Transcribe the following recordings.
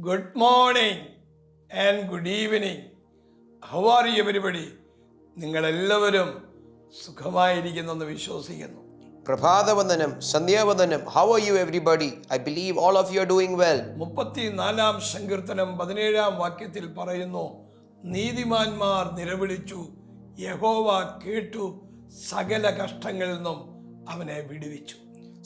Good morning and good evening. How are you everybody? നിങ്ങളെല്ലാവരും സുഖമായിരിക്കുന്നെന്ന് വിശ്വസിക്കുന്നു. പ്രഭാതവന്ദനം, സന്ധ്യാവന്ദനം. How are you everybody? I believe all of you are doing well. 34-ാം സങ്കീർത്തനം 17-ാം വാക്യത്തിൽ പറയുന്നു, നീതിമാന്മാർ നിലവിളിച്ചു, യഹോവ കേട്ടു, സകല കഷ്ടങ്ങളിൽ നിന്നും അവനെ വിടുവിച്ചു.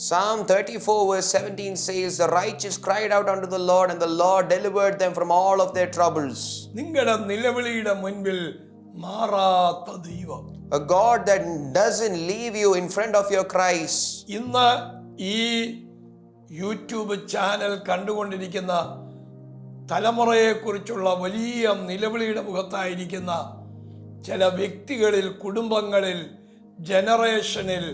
Psalm 34 verse 17 says, the righteous cried out unto the Lord, and the Lord delivered them from all of their troubles. നിങ്ങളുടെ നിലവിളിയുടെ മുൻപിൽ മാറാത്ത ദൈവം, A God that doesn't leave you in front of your cries. ഇന്ന് ഈ YouTube channel കണ്ടുകൊണ്ടിരിക്കുന്ന തലമുറയെക്കുറിച്ചുള്ള വലിയ നിലവിളിയുടെ മുഖത്തായിരിക്കുന്ന ചില വ്യക്തികളിൽ, കുടുംബങ്ങളിൽ, ജനറേഷനിൽ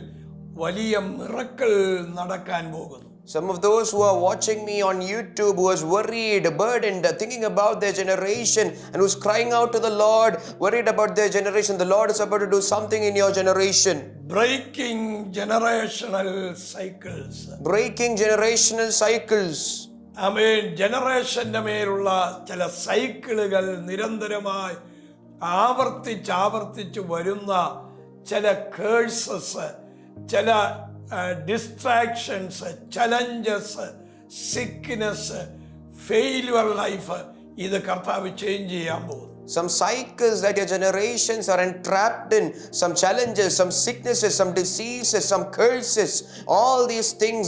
വലിയ മിറക്കിൾ നടക്കാൻ പോകുന്നു. Some of those who are watching me on YouTube, who is worried, burdened, thinking about their generation, and who's crying out to the Lord, worried about their generation. The Lord is about to do something in your generation. Breaking generational cycles. Breaking generational cycles. ആമേൻ. ജനറേഷന്റെ മേലുള്ള ചില സൈക്കിളുകൾ നിരന്തരമായി ആവർത്തിച്ച് വരുന്ന ചില curses, ചില distractions, challenges, sickness, failure life, ഇത് കർത്താവ് ചേഞ്ച് ചെയ്യാൻ പോകുന്നു. Some cycles that your generations are entrapped in, some challenges, some sicknesses, some diseases, some curses, all these things,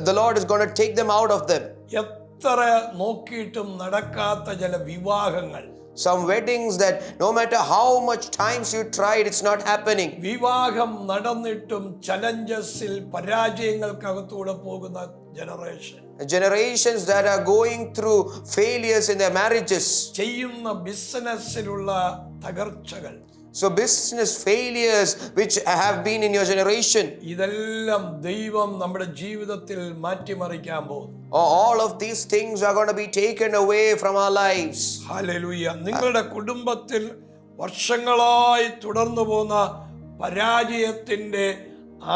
the Lord is going to take them out of them. എത്ര നോക്കിയിട്ടും നടക്കാത്ത ചില വിവാഹങ്ങൾ, Some weddings that no matter how much times you tried, it's not happening. വിവാഹം നടന്നിട്ടും ചലഞ്ചസിൽ പരാജയങ്ങൾക്കകത്തൂടെ പോകുന്ന generation, Generations that are going through failures in their marriages. ചെയ്യുന്ന ബിസിനസ്സിലുള്ള തകർച്ചകൾ, So business failures which have been in your generation. ഇതെല്ലാം ദൈവം നമ്മുടെ ജീവിതത്തിൽ മാറ്റിമറിക്കാൻ പോകുന്നു. All of these things are going to be taken away from our lives. Hallelujah. നിങ്ങളുടെ കുടുംബത്തിൽ വർഷങ്ങളായി തുടർന്നു പോകുന്ന പരാജയത്തിന്റെ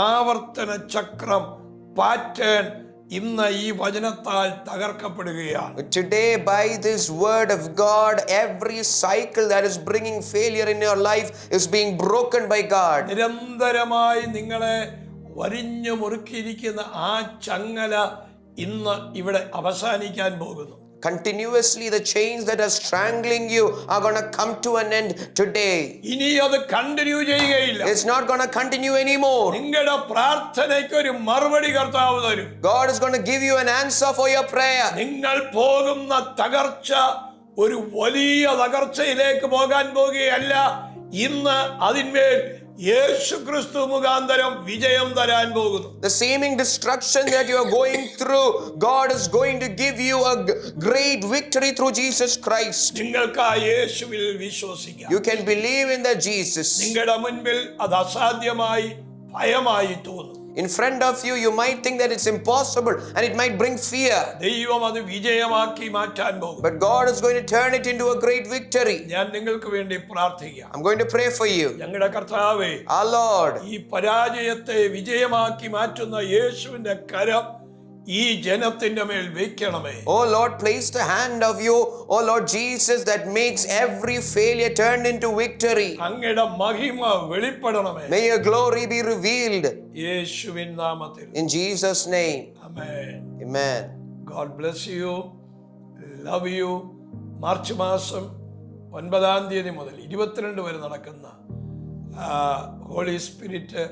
ആവർത്തന ചക്രം, പാറ്റേൺ ഇന്ന് ഈ വചനത്താൽ തകർക്കപ്പെടുകയാണ്. Today, by this word of God, every cycle that is bringing failure in your life is being broken by God. നിരന്തരമായി നിങ്ങളെ വരിഞ്ഞു മുറുക്കിയിരിക്കുന്ന ആ ചങ്ങല ഇന്ന് ഇവിടെ അവസാനിക്കാൻ പോകുന്നു. Continuously, the chains that are strangling you are going to come to an end today. ഇനി അത് കണ്ടിന്യൂ ചെയ്യുകയില്ല. It's not going to continue anymore. നിങ്ങളുടെ പ്രാർത്ഥനയ്ക്ക് ഒരു മറുപടി കർത്താവ് തരും. God is going to give you an answer for your prayer. നിങ്ങൾ പോകുന്ന തകർച്ച ഒരു വലിയ തകർച്ചയിലേക്ക് പോകാൻ പോകുകയല്ല. ഇന്ന് അതിന്മേൽ യേശുക്രിസ്തു മുഖാന്തരം വിജയം തരാൻ പോകുന്നു. The seeming destruction that you are going through, God is going to give you a great victory through Jesus Christ. നിങ്ങൾക്ക് ആ യേശുവിൽ വിശ്വസിക്കാം. You can believe in that Jesus. നിങ്ങളുടെ മുൻപിൽ അത് അസാധ്യമായി, ഭയമായി തോന്നും. In front of you, you might think that it's impossible and it might bring fear. ദൈവം അത് വിജയമാക്കി മാറ്റാൻ പോകും. But God is going to turn it into a great victory. ഞാൻ നിങ്ങൾക്ക് വേണ്ടി പ്രാർത്ഥിക്കാം. I'm going to pray for you. ഞങ്ങളുടെ കർത്താവേ, Our Lord, ഈ പരാജയത്തെ വിജയമാക്കി മാറ്റുന്ന യേശുവിന്റെ കരം ഈ ജനത്തിന്റെ മേൽ വെക്കണമേ. oh Lord, place the hand of you, oh Lord Jesus, that makes every failure turned into victory. അങ്ങയുടെ മഹിമ വെളിപ്പെടണമേ. May your glory be revealed. യേശുവിൻ നാമത്തിൽ. In Jesus' name. Amen. Amen. God bless you. Love you. March മാസം 9-ാം തീയതി മുതൽ 22 വരെ നടക്കുന്ന holy spirit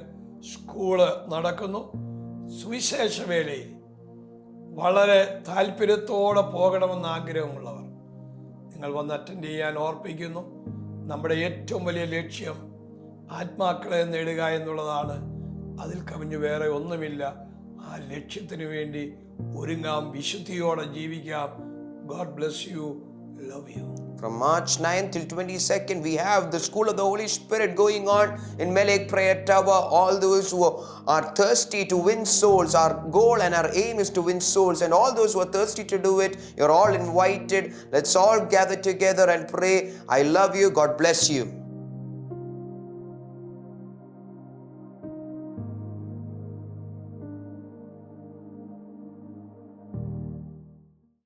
school നടക്കുന്നു. സുവിശേഷ വേളയിൽ വളരെ താല്പര്യത്തോടെ പോകണമെന്ന് ആഗ്രഹമുള്ളവർ നിങ്ങൾ വന്ന് അറ്റൻഡ് ചെയ്യാൻ ഓർപ്പിക്കുന്നു. നമ്മുടെ ഏറ്റവും വലിയ ലക്ഷ്യം ആത്മാക്കളെ നേടുക എന്നുള്ളതാണ്. അതിൽ കവിഞ്ഞു വേറെ ഒന്നുമില്ല. ആ ലക്ഷ്യത്തിന് വേണ്ടി ഒരുങ്ങാം, വിശുദ്ധിയോടെ ജീവിക്കാം. God bless you. Love you. From March 9th till 22nd, we have the School of the Holy Spirit going on in Melek Prayer Tower. All those who are thirsty to win souls, our goal and our aim is to win souls. And all those who are thirsty to do it, you're all invited. Let's all gather together and pray. I love you. God bless you.